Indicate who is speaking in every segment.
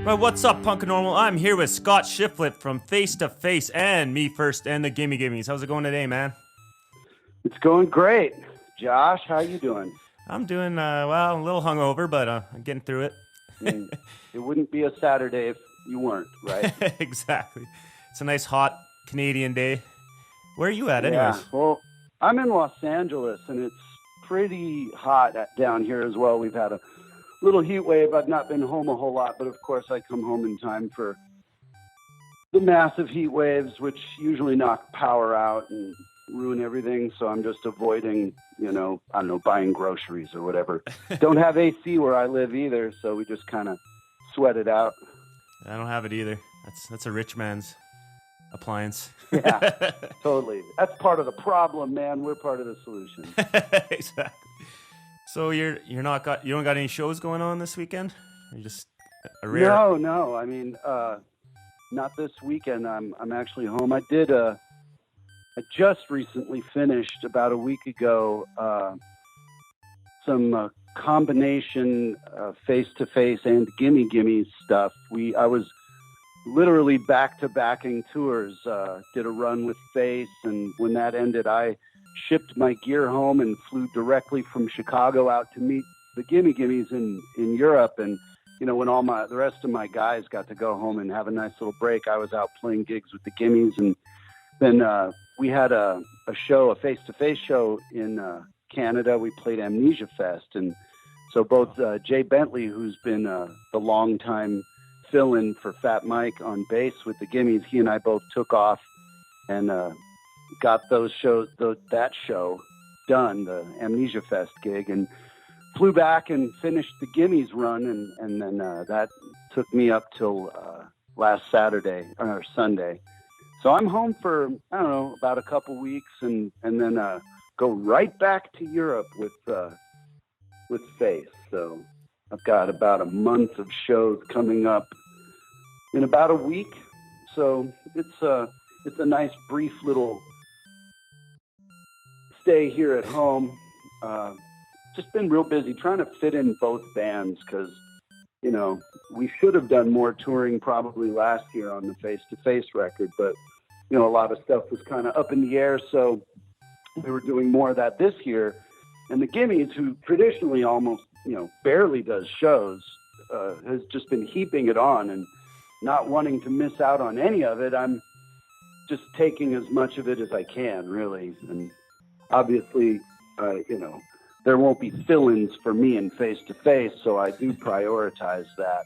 Speaker 1: Well, what's up, Punkanormal? I'm here with Scott Shiflett from Face to Face and Me First and the Gimme Gimmies. How's it going today, man?
Speaker 2: It's going great. Josh, how you doing?
Speaker 1: I'm doing, well, a little hungover, but I'm getting through it.
Speaker 2: It wouldn't be a Saturday if you weren't, right?
Speaker 1: Exactly. It's a nice, hot Canadian day. Where are you at, anyways?
Speaker 2: Yeah, well, I'm in Los Angeles, and it's pretty hot down here as well. We've had a little heat wave. I've not been home a whole lot, but of course I come home in time for the massive heat waves, which usually knock power out and ruin everything. So I'm just avoiding, buying groceries or whatever. Don't have AC where I live either, so we just kind of sweat it out.
Speaker 1: I don't have it either. That's a rich man's appliance.
Speaker 2: Yeah, totally. That's part of the problem, man. We're part of the solution.
Speaker 1: Exactly. So you don't got any shows going on this weekend? You're just a rare...
Speaker 2: No. I mean, not this weekend. I'm actually home. I just recently finished about a week ago some combination face-to-face and gimme stuff. I was literally back-to-backing tours. Did a run with Face, and when that ended, I shipped my gear home and flew directly from Chicago out to meet the Gimme Gimmies in Europe. And when the rest of my guys got to go home and have a nice little break, I was out playing gigs with the Gimmies. And then we had a face-to-face show in Canada. We played Amnesia Fest, and so both Jay Bentley, who's been the longtime fill-in for Fat Mike on bass with the Gimmies, he and I both took off and got that show done, the Amnesia Fest gig, and flew back and finished the Gimmies run, and then that took me up till last Saturday or Sunday. So I'm home for, about a couple weeks, and then go right back to Europe with Face. So I've got about a month of shows coming up in about a week. So it's a nice brief little stay here at home. Just been real busy trying to fit in both bands because, we should have done more touring probably last year on the face-to-face record, but, a lot of stuff was kind of up in the air. So we were doing more of that this year. And the Gimmies, who traditionally almost, barely does shows, has just been heaping it on and not wanting to miss out on any of it. I'm just taking as much of it as I can, really. And obviously, there won't be fill-ins for me in face-to-face, so I do prioritize that.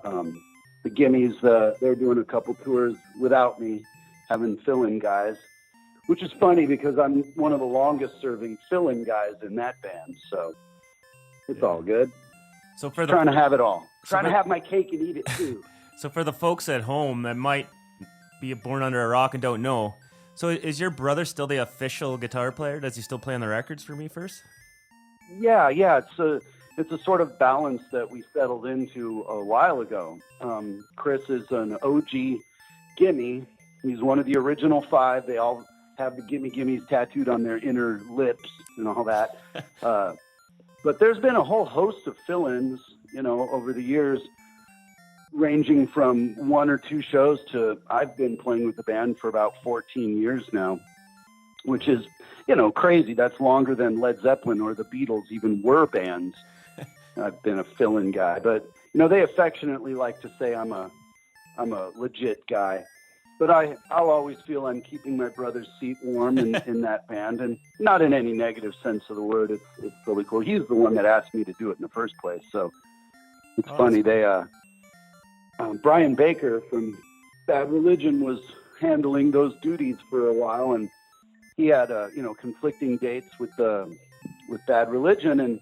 Speaker 2: The Gimmies, they're doing a couple tours without me, having fill-in guys, which is funny because I'm one of the longest-serving fill-in guys in that band, so it's all good.
Speaker 1: So for
Speaker 2: trying to have it all. Trying to have my cake and eat it, too.
Speaker 1: So for the folks at home that might be born under a rock and don't know, so is your brother still the official guitar player? Does he still play on the records for Me First?
Speaker 2: Yeah. It's a sort of balance that we settled into a while ago. Chris is an OG Gimme. He's one of the original 5. They all have the Gimme Gimmies tattooed on their inner lips and all that. But there's been a whole host of fill-ins, over the years, ranging from 1 or 2 shows to I've been playing with the band for about 14 years now, which is, crazy. That's longer than Led Zeppelin or the Beatles even were bands. I've been a fill-in guy, but they affectionately like to say I'm a legit guy. But I'll always feel I'm keeping my brother's seat warm in that band, and not in any negative sense of the word. It's really cool. He's the one that asked me to do it in the first place, so it's funny. They Brian Baker from Bad Religion was handling those duties for a while, and he had conflicting dates with Bad Religion, and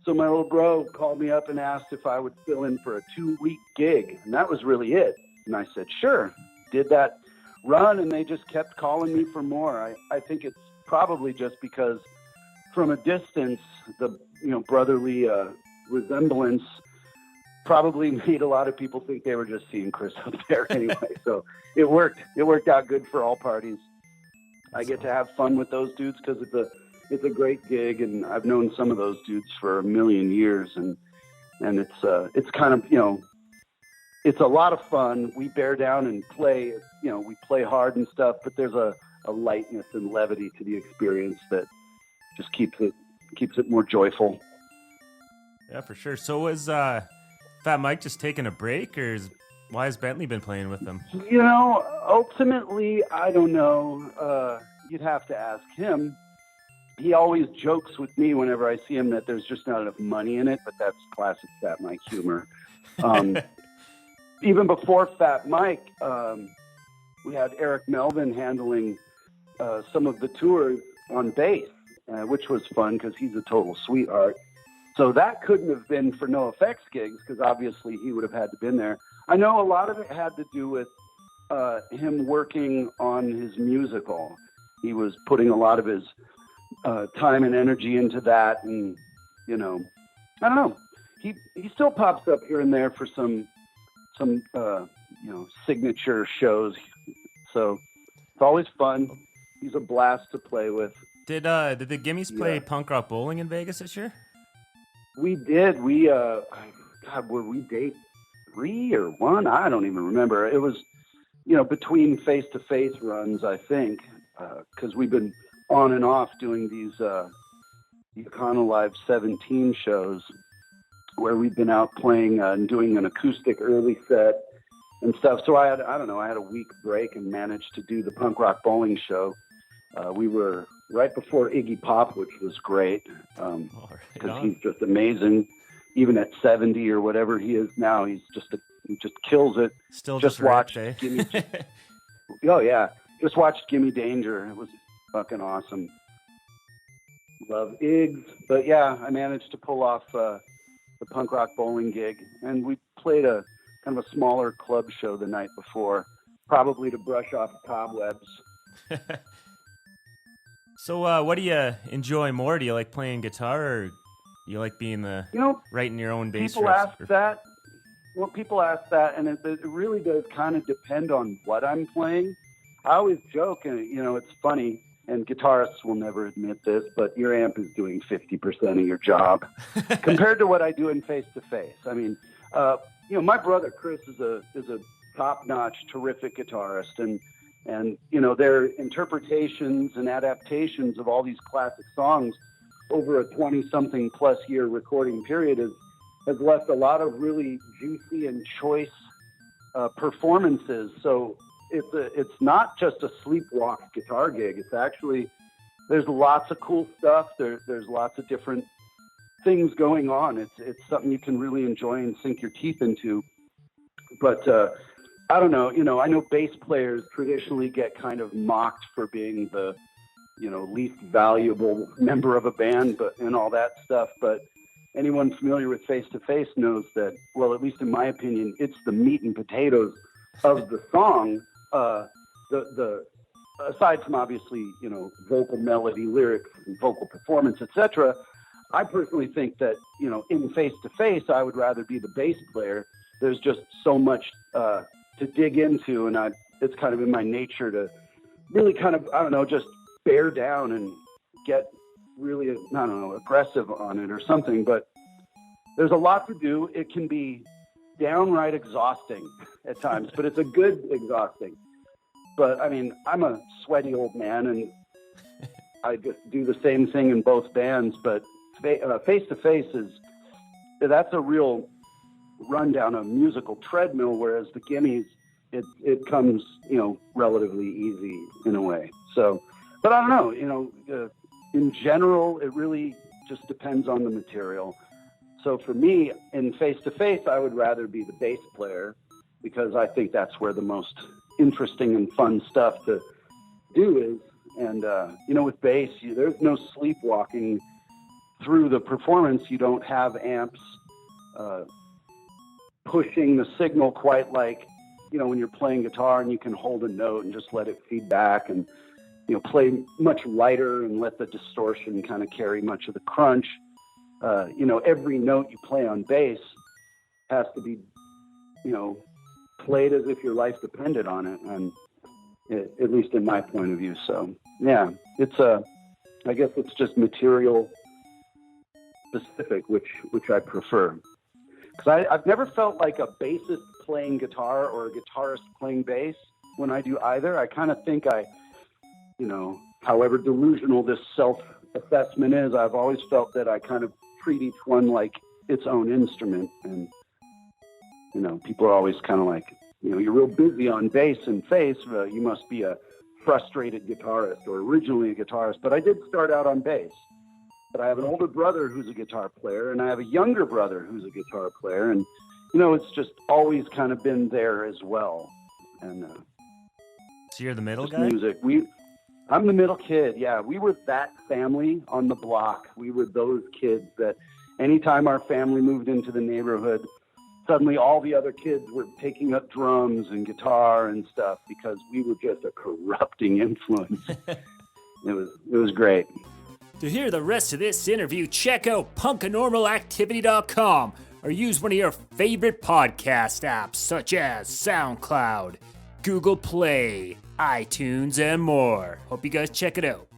Speaker 2: so my little bro called me up and asked if I would fill in for a 2-week gig, and that was really it. And I said, sure. Did that run, and they just kept calling me for more. I think it's probably just because from a distance, the brotherly resemblance probably made a lot of people think they were just seeing Chris up there anyway. So it worked out good for all parties. I get to have fun with those dudes because it's a great gig, and I've known some of those dudes for a million years, and it's kind of it's a lot of fun. We bear down and play. We play hard and stuff, but there's a lightness and levity to the experience that just keeps it more joyful.
Speaker 1: Yeah, for sure. So is Fat Mike just taking a break, or why has Bentley been playing with them?
Speaker 2: Ultimately, I don't know. You'd have to ask him. He always jokes with me whenever I see him that there's just not enough money in it, but that's classic Fat Mike humor. Even before Fat Mike, we had Eric Melvin handling some of the tours on bass, which was fun because he's a total sweetheart. So that couldn't have been for NoFX gigs because obviously he would have had to been there. I know a lot of it had to do with him working on his musical. He was putting a lot of his time and energy into that, and I don't know. He still pops up here and there for some signature shows. So it's always fun. He's a blast to play with.
Speaker 1: Did the Gimmies play punk rock bowling in Vegas this year?
Speaker 2: We did. Were we day 3 or 1? I don't even remember. It was, between face-to-face runs, I think, because we've been on and off doing these Econolive 17 shows where we've been out playing and doing an acoustic early set and stuff. So I had a week break and managed to do the punk rock bowling show. We were right before Iggy Pop, which was great because he's just amazing. Even at 70 or whatever he is now, he just kills it.
Speaker 1: Still just watched
Speaker 2: Gimme. Oh yeah, just watched Gimme Danger. It was fucking awesome. Love Iggs, but yeah, I managed to pull off the punk rock bowling gig, and we played a kind of a smaller club show the night before, probably to brush off cobwebs.
Speaker 1: So, what do you enjoy more? Do you like playing guitar, or do you like being writing your own bass?
Speaker 2: People ask that. Well, people ask that, and it really does kind of depend on what I'm playing. I always joke, and it's funny, and guitarists will never admit this, but your amp is doing 50% of your job compared to what I do in face-to-face. I mean, my brother Chris is a top-notch, terrific guitarist, and their interpretations and adaptations of all these classic songs over a 20-something plus year recording period has left a lot of really juicy and choice performances. So it's not just a sleepwalk guitar gig. It's actually, there's lots of cool stuff. There's lots of different things going on. It's something you can really enjoy and sink your teeth into. But I don't know. I know bass players traditionally get kind of mocked for being the least valuable member of a band, and all that stuff. But anyone familiar with face-to-face knows that, well, at least in my opinion, it's the meat and potatoes of the song. The aside from obviously vocal melody, lyrics, and vocal performance, etc. I personally think that in face-to-face, I would rather be the bass player. There's just so much to dig into, and it's kind of in my nature to really kind of, I don't know, just bear down and get really, I don't know, aggressive on it or something. But there's a lot to do. It can be downright exhausting at times, but it's a good exhausting. But I mean, I'm a sweaty old man, and I just do the same thing in both bands. But face-to-face that's a real rundown, a musical treadmill, whereas the Gimmies, it comes relatively easy in a way. So, but I don't know, in general, it really just depends on the material. So for me, in face-to-face, I would rather be the bass player because I think that's where the most interesting and fun stuff to do is. And with bass, there's no sleepwalking through the performance. You don't have amps pushing the signal quite like when you're playing guitar, and you can hold a note and just let it feed back, and play much lighter and let the distortion kind of carry much of the crunch. Every note you play on bass has to be played as if your life depended on it, and at least in my point of view. So yeah, I guess it's just material specific, which I prefer. Because I've never felt like a bassist playing guitar or a guitarist playing bass when I do either. I kind of think however delusional this self-assessment is, I've always felt that I kind of treat each one like its own instrument. And, people are always kind of like, you're real busy on bass and face. You must be a frustrated guitarist or originally a guitarist. But I did start out on bass. But I have an older brother who's a guitar player, and I have a younger brother who's a guitar player. And, it's just always kind of been there as well. And
Speaker 1: so you're the middle guy?
Speaker 2: Music. I'm the middle kid. Yeah, we were that family on the block. We were those kids that anytime our family moved into the neighborhood, suddenly all the other kids were taking up drums and guitar and stuff because we were just a corrupting influence. It was great.
Speaker 3: To hear the rest of this interview, check out punkanormalactivity.com or use one of your favorite podcast apps such as SoundCloud, Google Play, iTunes, and more. Hope you guys check it out.